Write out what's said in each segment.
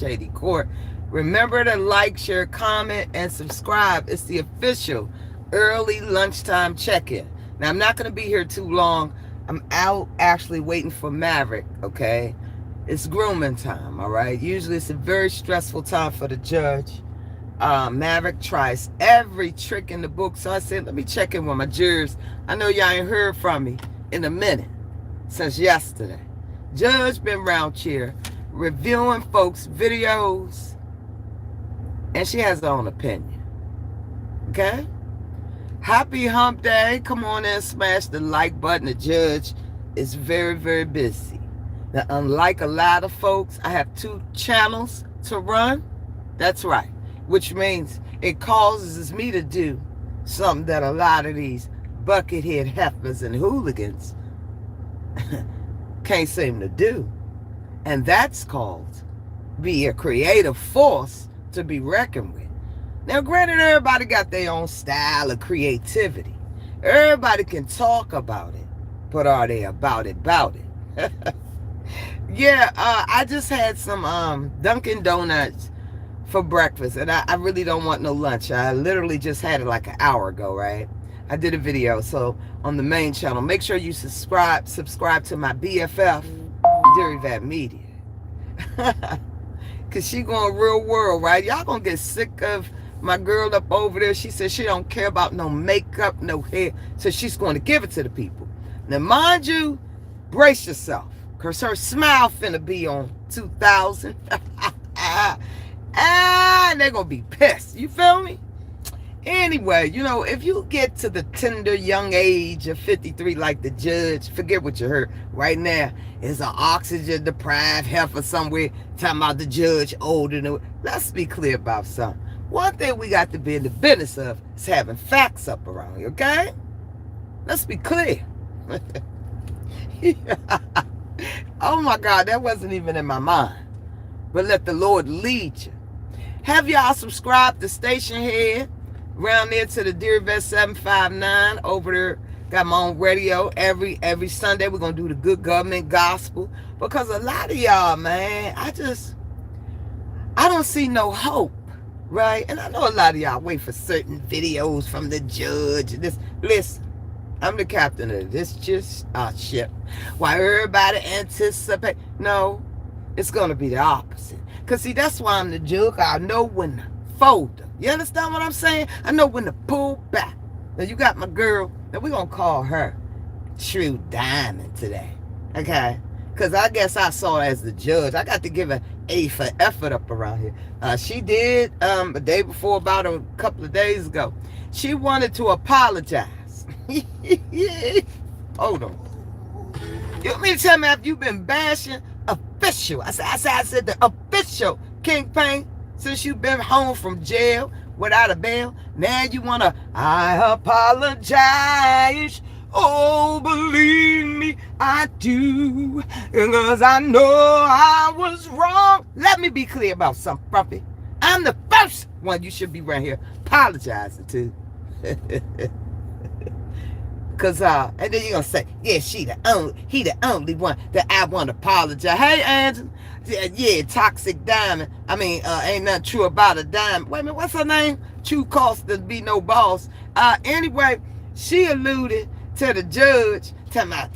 Shady Court. Remember to like, share, comment, and subscribe. It's the official early lunchtime check-in. Now, I'm not going to be here too long. I'm out actually waiting for Maverick, okay? It's grooming time, all right? Usually it's a very stressful time for the judge. Maverick tries every trick in the book. So I said, let me check in with my jurors. I know y'all ain't heard from me in a minute since yesterday. Judge been round here reviewing folks' videos, and she has her own opinion. Okay? Happy hump day. Come on and smash the like button. The judge is very, very busy. Now, unlike a lot of folks, I have 2 channels to run. That's right. Which means it causes me to do something that a lot of these buckethead heifers and hooligans can't seem to do. And that's called be a creative force to be reckoned with. Now, granted, everybody got their own style of creativity. Everybody can talk about it, but are they about it? Yeah, I just had some Dunkin' Donuts for breakfast, and I really don't want no lunch. I literally just had it like an hour ago, right? I did a video, so on the main channel. Make sure you subscribe to my BFF, Derivat Media. Because she going real world, right? Y'all gonna get sick of my girl up over there. She said she don't care about no makeup, no hair, so she's going to give it to the people. Now, mind you, brace yourself, because her smile finna be on 2,000. And they're going to be pissed. You feel me? Anyway, you know, if you get to the tender young age of 53 like the judge, forget what you heard. Right now, is an oxygen deprived heifer somewhere talking about the judge older than... Let's be clear about something. One thing we got to be in the business of is having facts up around here, okay? Let's be clear. Oh my God, that wasn't even in my mind. But let the Lord lead you. Have y'all subscribed to Station Head around there to the Derivat 759 over there? Got my own radio every Sunday. We're gonna do the good government gospel, because a lot of y'all, man, I don't see no hope, right? And I know a lot of y'all wait for certain videos from the judge. Listen, I'm the captain of this ship. While everybody anticipate, no, it's gonna be the opposite. Cause see, that's why I'm the judge. I know when to fold them. You understand what I'm saying? I know when to pull back. Now you got my girl. Now we're gonna call her True Diamond today. Okay? Cause I guess I saw her as the judge. I got to give her A for effort up around here. She did a day before, about a couple of days ago. She wanted to apologize. Hold on. You mean to tell me after you've been bashing official, I said the official kingpin, since you've been home from jail without a bail, now you wanna, I apologize. Oh, believe me, I do, because I know I was wrong. Let me be clear about something, Frumpy. I'm the first one you should be right here apologizing to. Cause and then you're gonna say, yeah, he the only one that I want to apologize. Hey, Angela, yeah, toxic diamond. I mean, ain't nothing true about a diamond. Wait a minute, what's her name? True cost to be no boss. Anyway, she alluded to the judge talking about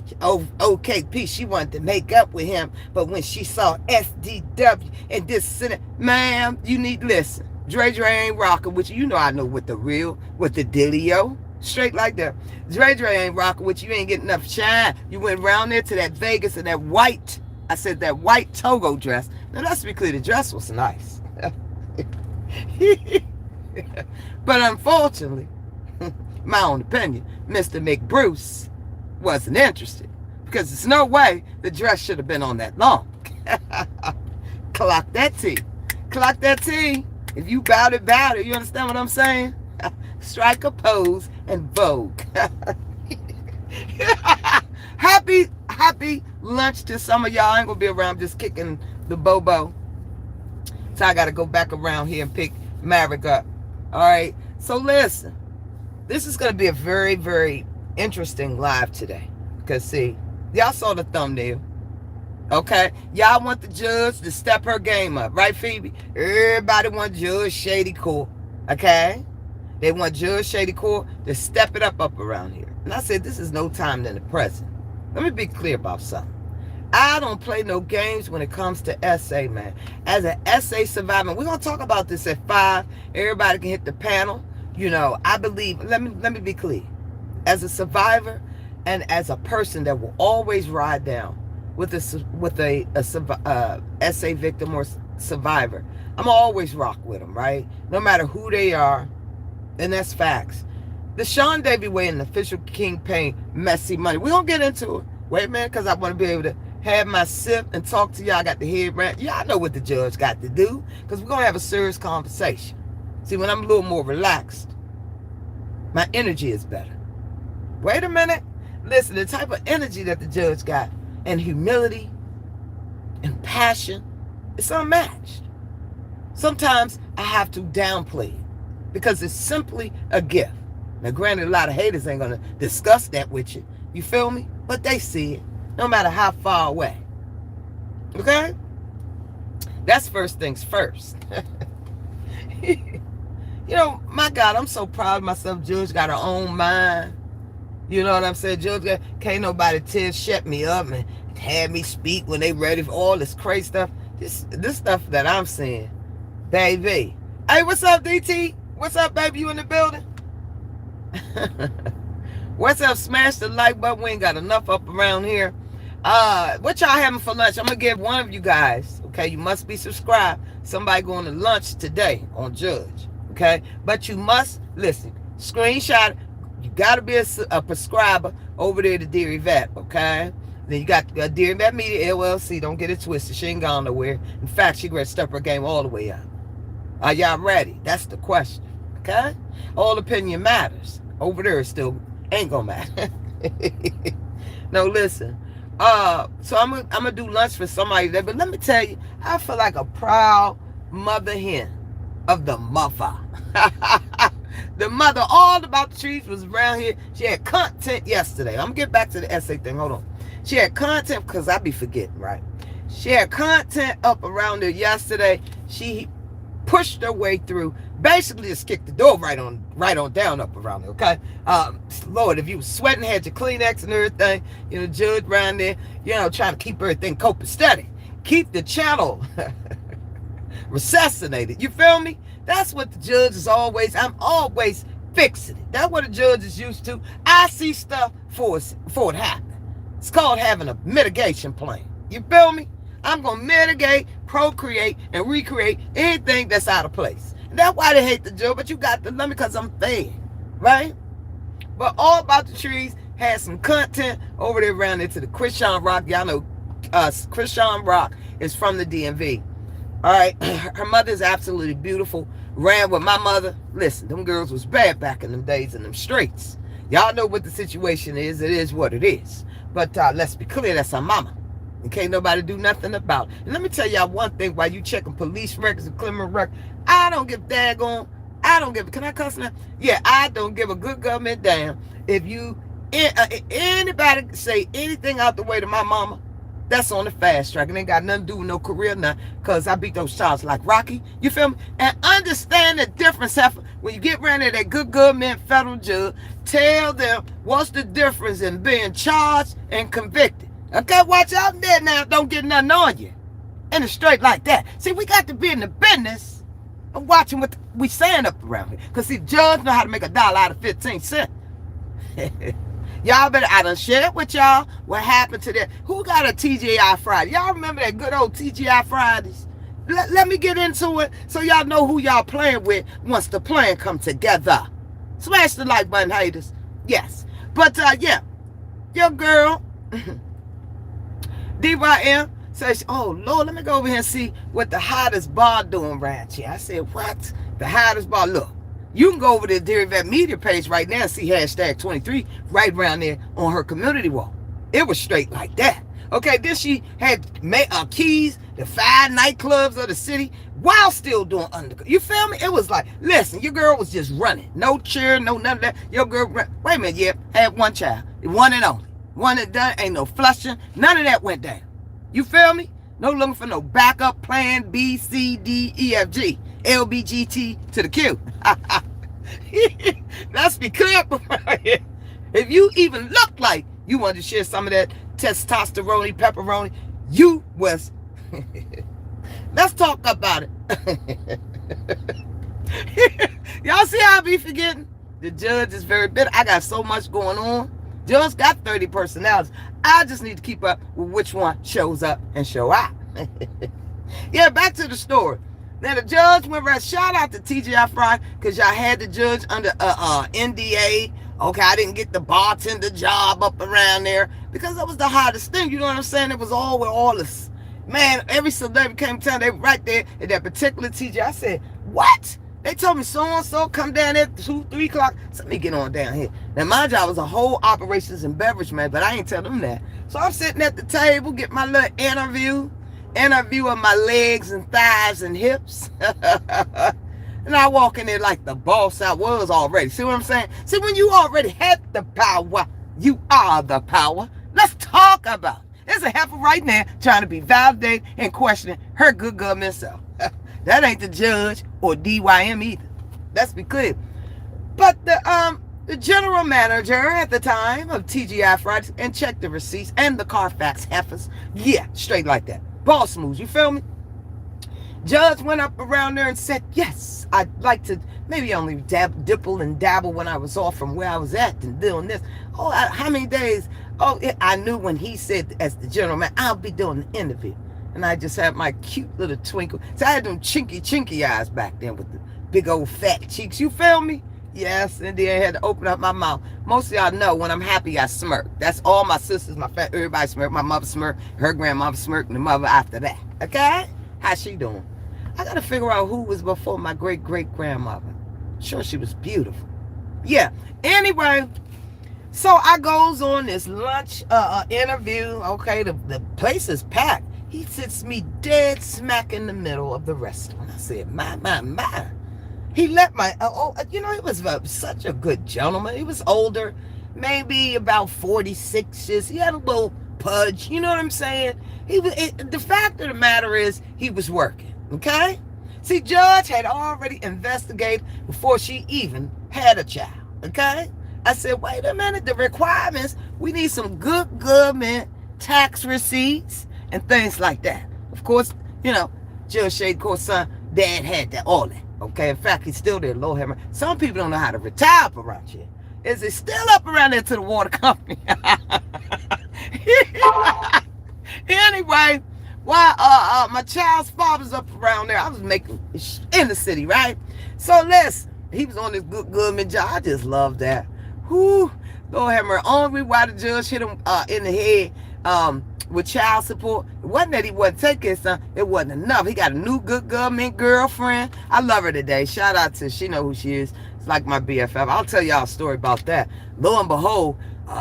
OKP. She wanted to make up with him, but when she saw SDW and this Senate, ma'am, you need to listen. Dre ain't rocking with you. You know I know what the dealio. Straight like that. Dre ain't rocking with you. You ain't getting enough shine. You went around there to that Vegas in that white, I said that white Togo dress. Now let's be clear, the dress was nice. But unfortunately, my own opinion, Mr. McBruce wasn't interested. Because there's no way the dress should have been on that long. Clock that T. Clock that T. If you bout it, you understand what I'm saying? Strike a pose and vogue. Happy lunch to some of y'all. I ain't gonna be around just kicking the bobo. So I gotta go back around here and pick Maverick up. Alright. So listen. This is gonna be a very, very interesting live today. Because see, y'all saw the thumbnail. Okay? Y'all want the judge to step her game up, right, Phoebe? Everybody want Judge Shady Court. Okay? They want Judge Shady Court to step it up around here. And I said, this is no time than the present. Let me be clear about something. I don't play no games when it comes to SA, man. As an SA survivor, we're going to talk about this at 5. Everybody can hit the panel. You know, I believe, let me be clear. As a survivor and as a person that will always ride down with a SA victim or survivor, I'm always rock with them, right? No matter who they are. And that's facts. The Sean Davy Way and the official kingpin messy money. We don't get into it. Wait a minute, because I want to be able to have my sip and talk to y'all. I got the head rant. Y'all know what the judge got to do, because we're going to have a serious conversation. See, when I'm a little more relaxed, my energy is better. Wait a minute. Listen, the type of energy that the judge got, and humility, and passion, it's unmatched. Sometimes I have to downplay it, because it's simply a gift. Now, granted, a lot of haters ain't going to discuss that with you. You feel me? But they see it, no matter how far away. Okay? That's first things first. You know, my God, I'm so proud of myself. Judge got her own mind. You know what I'm saying? Judge can't nobody shut me up and have me speak when they ready for all this crazy stuff. This stuff that I'm saying, baby. Hey, what's up, DT? What's up, baby? You in the building? What's up? Smash the like button. We ain't got enough up around here. What y'all having for lunch? I'm gonna give one of you guys. Okay, you must be subscribed. Somebody going to lunch today on Judge. Okay, but you must listen. Screenshot. You gotta be a prescriber over there to Dear Yvette. Okay. Then you got Dear Yvette Media LLC. Don't get it twisted. She ain't gone nowhere. In fact, she gonna step her game all the way up. Are y'all ready? That's the question. Okay. All opinion matters. Over there it still ain't gonna matter. No, listen. So I'm gonna do lunch for somebody there, but let me tell you, I feel like a proud mother hen of the mother. The mother, all about the trees, was around here. She had content yesterday. I'm gonna get back to the essay thing. Hold on. She had content, because I be forgetting, right? She had content up around her yesterday. She pushed her way through, basically just kicked the door right on down up around there. Okay, Lord, if you was sweating, had your Kleenex and everything, you know, Judge around there, you know, trying to keep everything copacetic, keep the channel resuscitated. You feel me? That's what the judge is always. I'm always fixing it. That's what the judge is used to. I see stuff before it happens. It's called having a mitigation plan. You feel me? I'm going to mitigate, procreate, and recreate anything that's out of place. And that's why they hate the judge, but you got to love me because I'm fed, right? But all about the trees had some content over there around there to the Christian Rock. Y'all know Christian Rock is from the DMV. All right, her mother is absolutely beautiful. Ran with my mother. Listen, them girls was bad back in them days in them streets. Y'all know what the situation is. It is what it is. But let's be clear, that's her mama. And can't nobody do nothing about it. And let me tell y'all one thing while you checking police records and criminal records. I don't give daggone. I don't give. Can I cuss now? Yeah, I don't give a good government damn if you anybody say anything out the way to my mama. That's on the fast track. And ain't got nothing to do with no career now, because I beat those shots like Rocky. You feel me? And understand the difference when you get around there, that good government federal judge, tell them what's the difference in being charged and convicted. Okay, watch out there now. Don't get nothing on you. And it's straight like that. See, we got to be in the business of watching what we saying up around here. Because, see, judge know how to make $1 out of 15 cents. Y'all better, I done shared with y'all what happened to that. Who got a TGI Friday? Y'all remember that good old TGI Fridays? Let me get into it so y'all know who y'all playing with once the plan come together. Smash the like button, haters. Yes. But, yeah. Your girl... DYM says, oh, Lord, let me go over here and see what the hottest bar doing right here. I said, what? The hottest bar? Look, you can go over to the Dear Yvette Media page right now and see hashtag 23 right around there on her community wall. It was straight like that. Okay, then she had keys to 5 nightclubs of the city while still doing undercover. You feel me? It was like, listen, your girl was just running. No cheer, no none of that. Your girl, wait a minute, had one child. One and only. One and done, ain't no flushing. None of that went down. You feel me? No looking for no backup plan B, C, D, E, F, G, L, B, G, T to the Q. Let's be clear. If you even look like you wanted to share some of that testosterone, pepperoni, you was. Let's talk about it. Y'all see how I be forgetting? The judge is very bitter. I got so much going on. Judge got 30 personalities. I just need to keep up with which one shows up and show out. Yeah, back to the story. Now the judge went around. Shout out to TGI Friday because y'all had the judge under NDA. Okay, I didn't get the bartender job up around there because that was the hardest thing. You know what I'm saying? It was all with all this. Man, every celebrity came to town. They were right there at that particular TGI. I said, what? They told me so-and-so come down at 2, 3 o'clock. So let me get on down here. Now, my job was a whole operations and beverage man, but I ain't tell them that. So I'm sitting at the table, get my little interview of my legs and thighs and hips. And I walk in there like the boss I was already. See what I'm saying? See, when you already had the power, you are the power. Let's talk about it. There's a heifer right now trying to be validated and questioning her good government self. That ain't the judge or DYM either. Let's be clear. But the general manager at the time of TGI Fridays and checked the receipts and the Carfax heifers. Yeah, straight like that. Boss moves, you feel me? Judge went up around there and said, yes, I'd like to maybe only dipple and dabble when I was off from where I was at and doing this. Oh, how many days? Oh, I knew when he said as the general man, I'll be doing the interview. And I just had my cute little twinkle. So I had them chinky eyes back then with the big old fat cheeks. You feel me? Yes, and then I had to open up my mouth. Most of y'all know when I'm happy, I smirk. That's all my sisters, everybody smirk. My mother smirk, her grandmother smirk, and the mother after that. Okay? How's she doing? I got to figure out who was before my great-great-grandmother. Sure, she was beautiful. Yeah. Anyway, so I goes on this lunch interview. Okay, the place is packed. He sits me dead smack in the middle of the restaurant. I said, my. He let he was such a good gentleman. He was older, maybe about 46 years. He had a little pudge, you know what I'm saying? The fact of the matter is, he was working, okay? See, Judge had already investigated before she even had a child, okay? I said, wait a minute, the requirements, we need some good government tax receipts and things like that. Of course, Judge Shady Court son, dad had that, all that. Okay, in fact, he's still there, Lord Hammer. Some people don't know how to retire up around here. Is it still up around there to the water company? Anyway, while my child's father's up around there, I was making in the city, right? So listen, he was on this good government job. I just love that. Whoo, Lord Hammer. Only why the judge hit him in the head with child support. It wasn't that he wasn't taking his son. It wasn't enough. He got a new good government girlfriend. I love her today. Shout out to, she know who she is. It's like my BFF. I'll tell y'all a story about that. Lo and behold,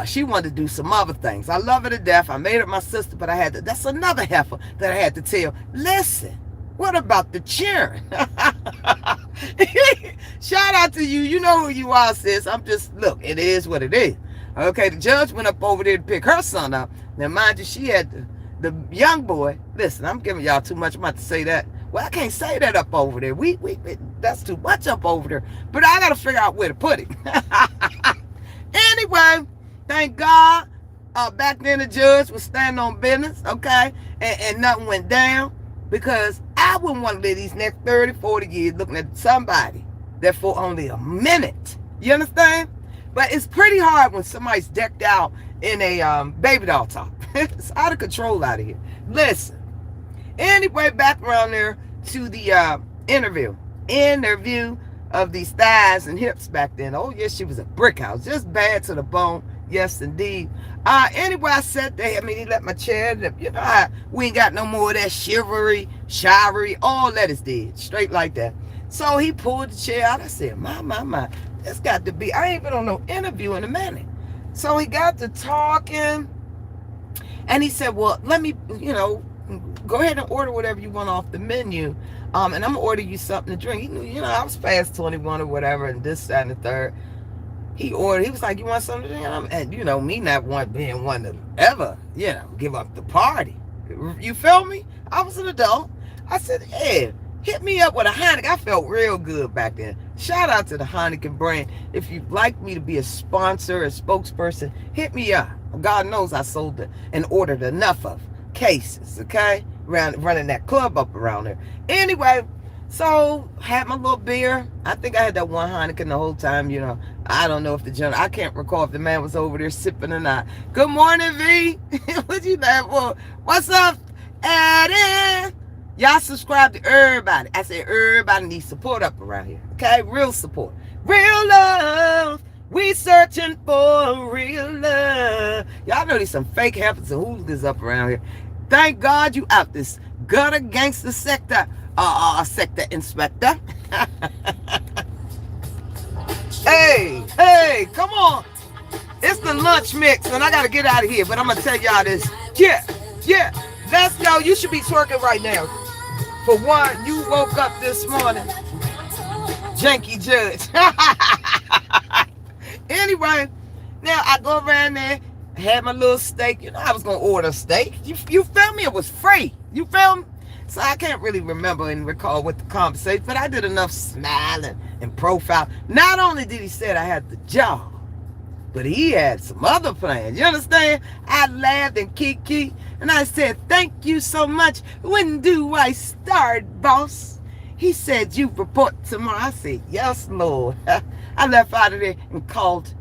she wanted to do some other things. I love her to death. I made her my sister, but that's another heifer that I had to tell. Listen, what about the cheering? Shout out to you. You know who you are, sis. Look, it is what it is. Okay, the judge went up over there to pick her son up. Now, mind you, she had the young boy. Listen, I'm giving y'all too much. I'm about to say that. Well, I can't say that up over there. That's too much up over there. But I got to figure out where to put it. Anyway, thank God. Back then, the judge was standing on business, okay? And nothing went down. Because I wouldn't want to live these next 30, 40 years looking at somebody that for only a minute. You understand? But it's pretty hard when somebody's decked out in a baby doll top. It's out of control out of here. Listen. Anyway, back around there to the interview of these thighs and hips back then. Oh, yes, she was a brick house. Just bad to the bone. Yes, indeed. Anyway, I sat there. He let my chair. We ain't got no more of that chivalry, all that is dead. Straight like that. So he pulled the chair out. I said, my. It's got to be. I ain't been on no interview in a minute. So he got to talking. And he said, well, let me, go ahead and order whatever you want off the menu. And I'm going to order you something to drink. He knew, I was past 21 or whatever, and this, that, and the third. He ordered, he was like, you want something to drink? And me not being one to ever, give up the party. You feel me? I was an adult. I said, yeah, hit me up with a Heineken. I felt real good back then. Shout out to the Heineken brand. If you'd like me to be a sponsor, a spokesperson, hit me up. God knows I sold it and ordered enough of cases, okay? Running that club up around there. Anyway, so had my little beer. I think I had that one Heineken the whole time, you know. I don't know if the gentleman, I can't recall if the man was over there sipping or not. Good morning, V. What you laugh for? What's up, Eddie? Y'all subscribe to everybody. I said everybody needs support up around here. Okay? Real support. Real love. We searching for real love. Y'all know there's some fake hampers and hooligans up around here. Thank God you out this gutter gangster sector. Sector inspector. Hey, come on. It's the lunch mix, and I gotta get out of here, but I'm gonna tell y'all this. Yeah. Let's go. You should be twerking right now. For one, you woke up this morning. Janky Judge. Anyway, now I go around there, had my little steak. You know, I was gonna order a steak. You feel me? It was free. You feel me? So I can't really remember and recall what the conversation, but I did enough smiling and profile. Not only did he say I had the job, but he had some other plans. You understand? I laughed and kiki, and I said, thank you so much. When do I start, boss? He said, you report tomorrow. I said, yes, Lord. I left out of there and called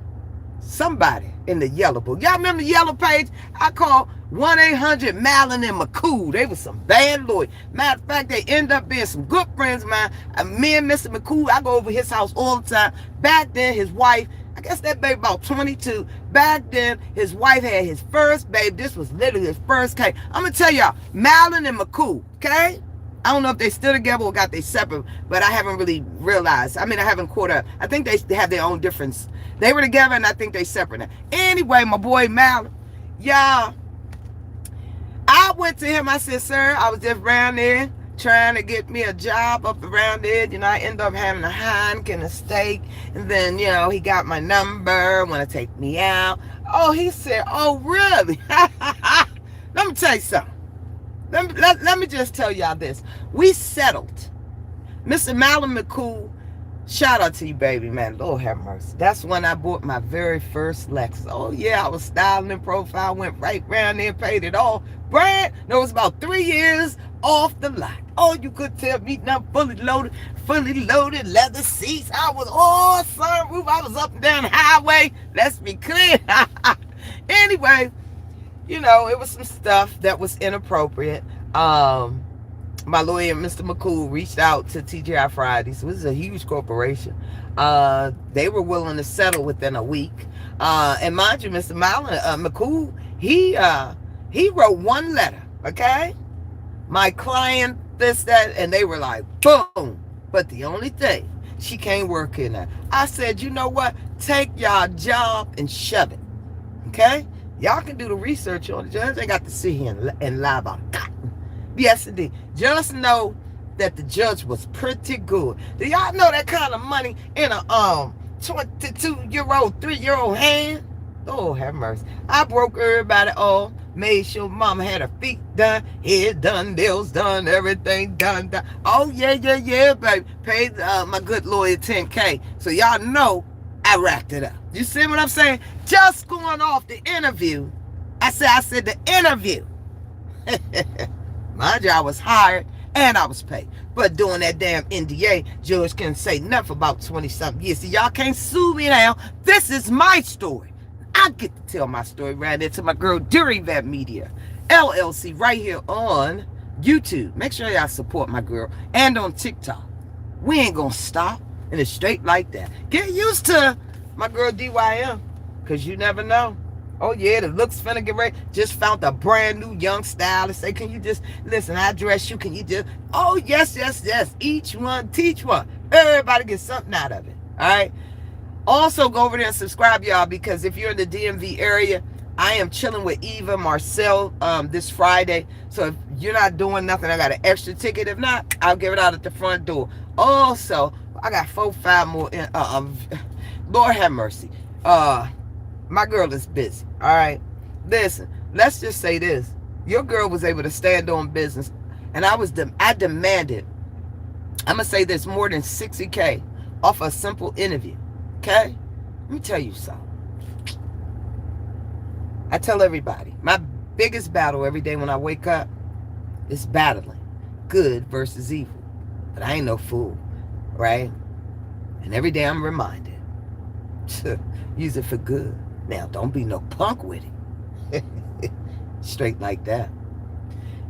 somebody in the yellow book. Y'all remember the yellow page? I called 1-800 Malin and McCool. They was some bad lawyers. Matter of fact, they end up being some good friends of mine. Me and Mr. McCool, I go over his house all the time. Back then, his wife, I guess that baby about 22. Back then, his wife had his first baby. This was literally his first case. I'm going to tell y'all, Malin and McCool, okay? I don't know if they still together or got they separate, but I haven't really realized. I mean, I haven't caught up. I think they have their own difference. They were together, and I think they separate now. Anyway, my boy Malin, y'all, I went to him. I said, sir, I was just around there trying to get me a job up around there. You know, I ended up having a Heineken, a steak, and then, you know, he got my number, want to take me out. Oh, he said, oh, really? Let me tell you something. Let me just tell y'all this. We settled. Mr. Malin McCool, shout out to you, baby, man. Lord have mercy. That's when I bought my very first Lexus. Oh, yeah, I was styling and profile, went right round there, paid it all. Brand, no, it was about 3 years off the lot. Oh, you could tell me now, fully loaded, leather seats. I was all sunroof. I was up and down the highway. Let's be clear. Anyway, you know, it was some stuff that was inappropriate. My lawyer, Mr. McCool, reached out to TGI Fridays. It was a huge corporation. They were willing to settle within a week. And mind you, Mr. Malin, McCool, he wrote one letter, okay? My client, this, that, and they were like, boom. But the only thing, she can't work in there. I said, you know what? Take y'all job and shove it, okay? Y'all can do the research on the judge. They got to sit here and lie about cotton. Yes, indeed. Just know that the judge was pretty good. Do y'all know that kind of money in a 22-year-old, 3-year-old hand? Oh, have mercy. I broke everybody off. Made sure mama had her feet done, head done, nails done, everything done. Oh, yeah, baby. Paid my good lawyer $10K. So y'all know I racked it up. You see what I'm saying? Just going off the interview. I said the interview. Mind you, I was hired and I was paid. But doing that damn NDA, judge can say nothing about 20-something years. So y'all can't sue me now. This is my story. I get to tell my story right there to my girl Durivat Media, LLC, right here on YouTube. Make sure y'all support my girl. And on TikTok. We ain't gonna stop. And it's straight like that. Get used to my girl DYM. Because you never know. Oh, yeah, the looks finna get ready. Just found a brand new young stylist. Say, can you just, listen, I dress you. Can you just, oh, yes. Each one, teach one. Everybody gets something out of it. All right? Also, go over there and subscribe, y'all, because if you're in the DMV area, I am chilling with Eva Marcel this Friday. So if you're not doing nothing, I got an extra ticket. If not, I'll give it out at the front door. Also, I got 4-5 more. Lord have mercy. My girl is busy. All right. Listen, let's just say this. Your girl was able to stand on business. And I demanded, I'm going to say this, more than 60K off a simple interview. Okay? Let me tell you something. I tell everybody, my biggest battle every day when I wake up is battling good versus evil. But I ain't no fool, right? And every day I'm reminded to use it for good. Now, don't be no punk with it. Straight like that.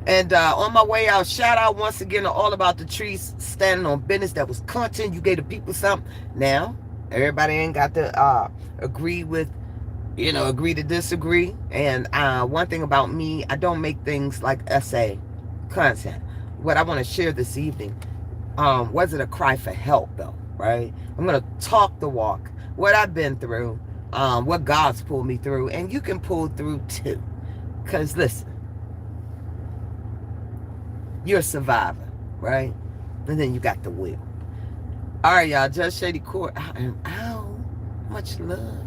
And on my way out, shout out once again to All About the Trees, standing on business. That was content. You gave the people something. Now, everybody ain't got to agree to disagree. And one thing about me, I don't make things like essay content. What I want to share this evening, was it a cry for help though, right? I'm going to talk the walk, what I've been through, what God's pulled me through, and you can pull through too. Because listen, you're a survivor, right? And then you got the will. All right, y'all. Judge Shady Court. I am out. Much love.